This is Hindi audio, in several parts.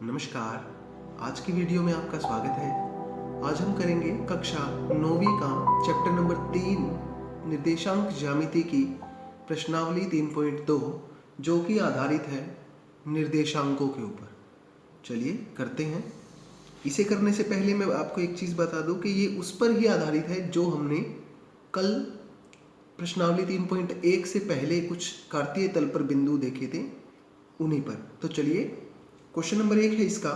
नमस्कार। आज की वीडियो में आपका स्वागत है। आज हम करेंगे कक्षा 9वीं का चैप्टर नंबर 3 निर्देशांक ज्यामिति की प्रश्नावली 3.2 जो कि आधारित है निर्देशांकों के ऊपर। चलिए करते हैं। इसे करने से पहले मैं आपको एक चीज़ बता दूं कि ये उस पर ही आधारित है जो हमने कल प्रश्नावली 3.1 से पहले कुछ कार्तीय तल पर बिंदु देखे थे, उन्हीं पर। तो चलिए, क्वेश्चन नंबर 1 है इसका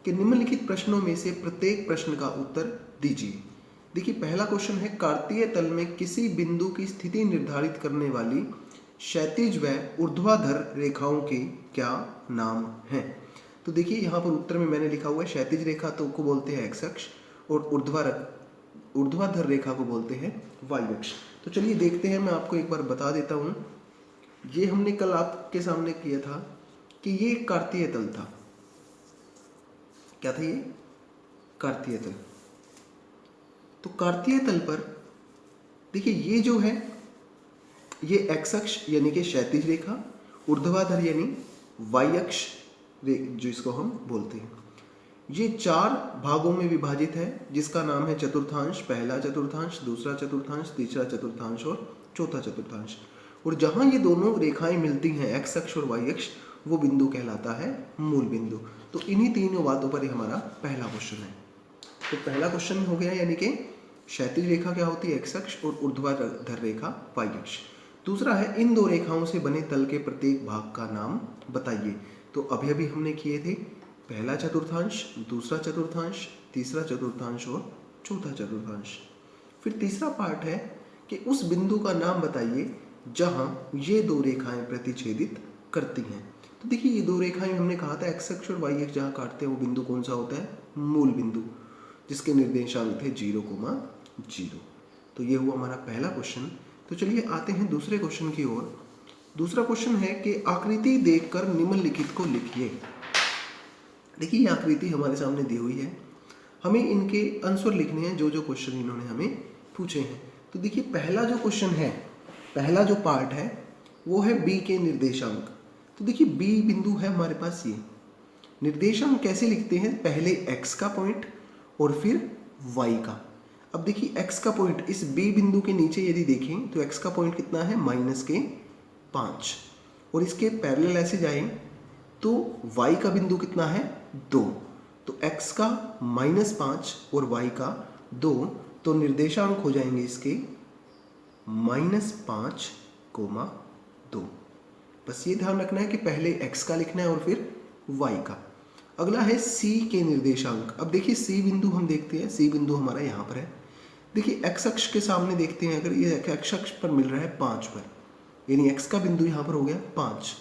कि निम्नलिखित प्रश्नों में से प्रत्येक प्रश्न का उत्तर दीजिए। देखिए, पहला क्वेश्चन है कार्तीय तल में किसी बिंदु की स्थिति निर्धारित करने वाली क्षैतिज व ऊर्ध्वाधर रेखाओं के क्या नाम हैं। तो देखिए, यहाँ पर उत्तर में मैंने लिखा हुआ है क्षैतिज रेखा तो को बोलते हैं एक्स अक्ष और ऊर्ध्वाधर रेखा को बोलते हैं वाई अक्ष। तो चलिए देखते हैं, मैं आपको एक बार बता देता हूँ। ये हमने कल आपके सामने किया था कि ये एक कार्तीय तल था। क्या था ये? कार्तीय तल। तो कार्तीय तल पर देखिए, ये जो है ये एक्स अक्ष यानी कि क्षैतिज रेखा, ऊर्ध्वाधर यानी वाई अक्ष जो इसको हम बोलते हैं, ये 4 भागों में विभाजित है जिसका नाम है चतुर्थांश, पहला चतुर्थांश, दूसरा चतुर्थांश, तीसरा चतुर्थांश और चौथा चतुर्थांश। और जहां ये दोनों रेखाएं मिलती हैं एक्स अक्ष और वाई अक्ष, वो बिंदु कहलाता है मूल बिंदु। तो इन्हीं तीनों बातों पर ही हमारा पहला क्वेश्चन है। तो पहला क्वेश्चन हो गया, यानी कि क्षैतिज रेखा क्या होती है? एक्स अक्ष और ऊर्ध्वाधर रेखा वाई अक्ष। दूसरा है इन दो रेखाओं से बने तल के प्रत्येक भाग का नाम बताइए। तो अभी अभी हमने किए थे पहला चतुर्थांश, दूसरा चतुर्थांश, तीसरा चतुर्थांश और चौथा चतुर्थांश। फिर तीसरा पार्ट है कि उस बिंदु का नाम बताइए जहां ये दो रेखाएं प्रतिच्छेदित करती हैं। तो देखिए, ये दो रेखाएं हमने कहा था एक्स अक्ष और वाई अक्ष जहां काटते हैं वो बिंदु कौन सा होता है? मूल बिंदु, जिसके निर्देशांक थे 0,0। तो ये हुआ हमारा पहला क्वेश्चन। तो चलिए आते हैं दूसरे क्वेश्चन की ओर। दूसरा क्वेश्चन है कि आकृति देखकर निम्नलिखित को लिखिए। देखिए, ये आकृति हमारे सामने दी हुई है, हमें इनके आंसर लिखने हैं जो जो क्वेश्चन इन्होंने हमें पूछे हैं। तो देखिए, पहला जो क्वेश्चन है, पहला जो पार्ट है वो है बी के निर्देशांक। तो देखिए, बी बिंदु है हमारे पास। ये निर्देशांक कैसे लिखते हैं? पहले एक्स का पॉइंट और फिर वाई का। अब देखिए, एक्स का पॉइंट इस बी बिंदु के नीचे यदि देखें तो एक्स का पॉइंट कितना है? -5। और इसके पैरेलल ऐसे जाएं तो वाई का बिंदु कितना है? 2। तो एक्स का -5 और वाई का 2, तो निर्देशांक हो जाएंगे इसके -5,2। बस ये ध्यान रखना है कि पहले x का लिखना है और फिर y का। अगला है c के निर्देशांक। अब देखिए, c बिंदु हम देखते हैं, c बिंदु हमारा यहाँ पर है। देखिए, x अक्ष के सामने देखते हैं, अगर ये x अक्ष पर मिल रहा है 5 पर, यानी x का बिंदु यहाँ पर हो गया 5।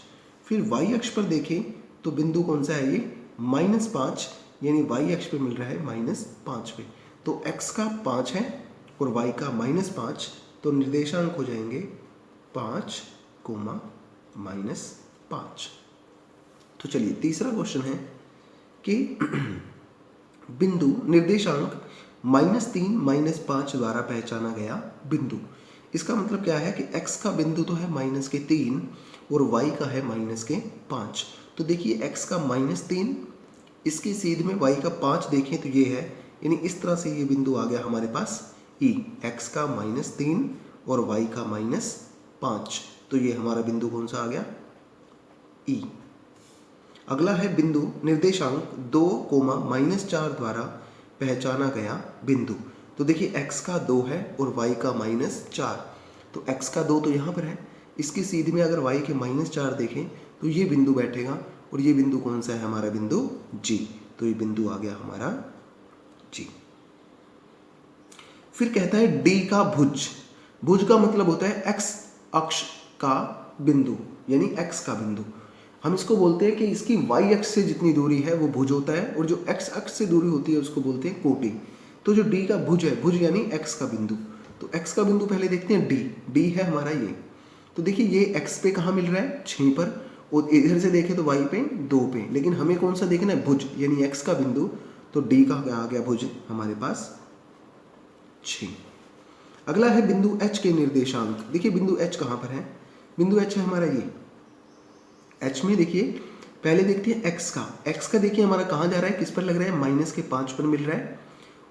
फिर y अक्ष पर देखें तो बिंदु कौन सा है? ये -5, यानी y अक्ष पर मिल रहा है -5 पे। तो x का 5 है और y का -5, तो निर्देशांक हो जाएंगे 5, -5। तो चलिए, तीसरा क्वेश्चन है कि बिंदु निर्देशांक -3, -5 द्वारा पहचाना गया बिंदु। इसका मतलब क्या है कि x का बिंदु तो है -3 और y का है -5। तो देखिए, x का -3, इसकी सीध में y का 5 देखें तो ये है, यानी इस तरह से ये बिंदु आ गया हमारे पास E। x का -3 और y का -5, तो ये हमारा बिंदु कौन सा आ गया? E। अगला है बिंदु निर्देशांक 2, -4 द्वारा पहचाना गया बिंदु। तो देखिए, x का 2 है और y का -4। तो x का 2 तो यहाँ पर है, इसकी सीध में अगर y के -4 देखें तो ये बिंदु बैठेगा, और ये बिंदु कौन सा है? हमारा बिंदु G। तो ये बिंदु आ गया हमारा G। फिर कहता है D का भुज। भुज का मतलब होता है x अक्ष का बिंदु, यानी x का बिंदु। हम इसको बोलते हैं कि इसकी y अक्ष से जितनी दूरी है वो भुज होता है, और जो x अक्ष से दूरी होती है उसको बोलते हैं कोटि। तो जो D का भुज है, भुज यानी x का बिंदु, तो x का बिंदु पहले देखते हैं D है हमारा ये। तो देखिए, ये x पे कहाँ मिल रहा है? 6 पर, और इधर से देखें तो y पे 2 पे, लेकिन हमें कौन सा देखना है? भुज, यानी x का बिंदु। तो D का क्या आ गया? भुज हमारे पास 6। अगला है बिंदु H के निर्देशांक। देखिए, बिंदु H कहाँ पर है? बिंदु H है हमारा ये। H में देखिए, पहले देखते हैं एक्स का। एक्स का देखिए हमारा कहाँ जा रहा है, किस पर लग रहा है, माइनस के 5 पर मिल रहा है।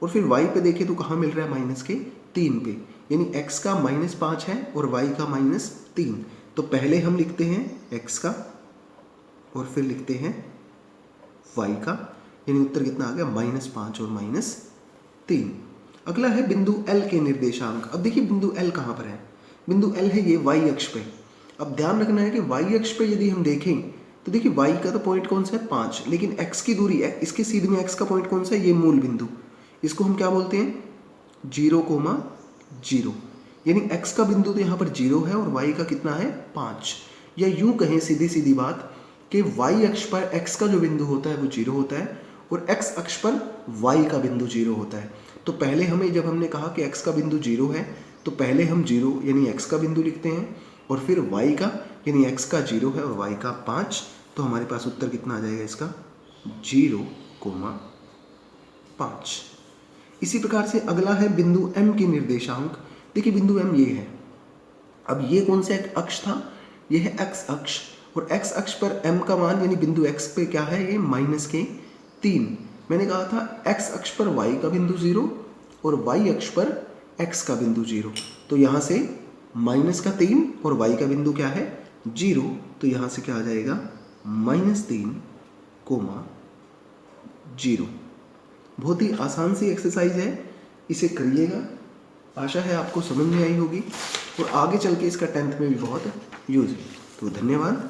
और फिर वाई पे देखिए तो कहाँ मिल रहा है, माइनस के 3 पे। यानी एक्स का -5 है और वाई का -3। तो पहले हम लिखते हैं एक्स का और फिर लिखते हैं वाई का, यानी उत्तर कितना आ गया, -5 और -3। अगला है बिंदु एल के निर्देशांक। अब देखिए बिंदु एल कहाँ पर है, बिंदु एल है ये वाई अक्ष पे। अब ध्यान रखना है कि वाई अक्ष पे यदि हम देखें तो देखिए वाई का तो पॉइंट कौन सा है, 5, लेकिन एक्स की दूरी है, इसके सीध में एक्स का पॉइंट कौन सा है, ये मूल बिंदु। इसको हम क्या बोलते हैं, 0,0। यानी एक्स का बिंदु तो यहाँ पर 0 है और वाई का कितना है, 5। या यूं कहें सीधी सीधी बात कि वाई अक्ष पर एक्स का जो बिंदु होता है वो 0 होता है और एक्स अक्ष पर वाई का बिंदु 0 होता है। तो पहले हमें, जब हमने कहा कि एक्स का बिंदु 0 है, तो पहले हम 0 यानी एक्स का बिंदु लिखते हैं और फिर वाई का, यानी एक्स का 0 है और वाई का 5। तो हमारे पास उत्तर कितना आ जाएगा इसका, 0,5। इसी प्रकार से अगला है बिंदु एम के निर्देशांक। देखिए बिंदु एम ये है। अब ये कौन सा अक्ष था, ये है एक्स अक्ष और एक्स अक्ष पर एम का मान यानी बिंदु एक्स पे क्या है, ये -3। मैंने कहा था एक्स अक्ष पर वाई का बिंदु 0 और वाई अक्ष पर एक्स का बिंदु 0। तो यहाँ से -3 और वाई का बिंदु क्या है, 0। तो यहाँ से क्या आ जाएगा, -3,0। बहुत ही आसान सी एक्सरसाइज है, इसे करिएगा। आशा है आपको समझ में आई होगी और आगे चल के इसका 10th में भी बहुत यूज है। तो धन्यवाद।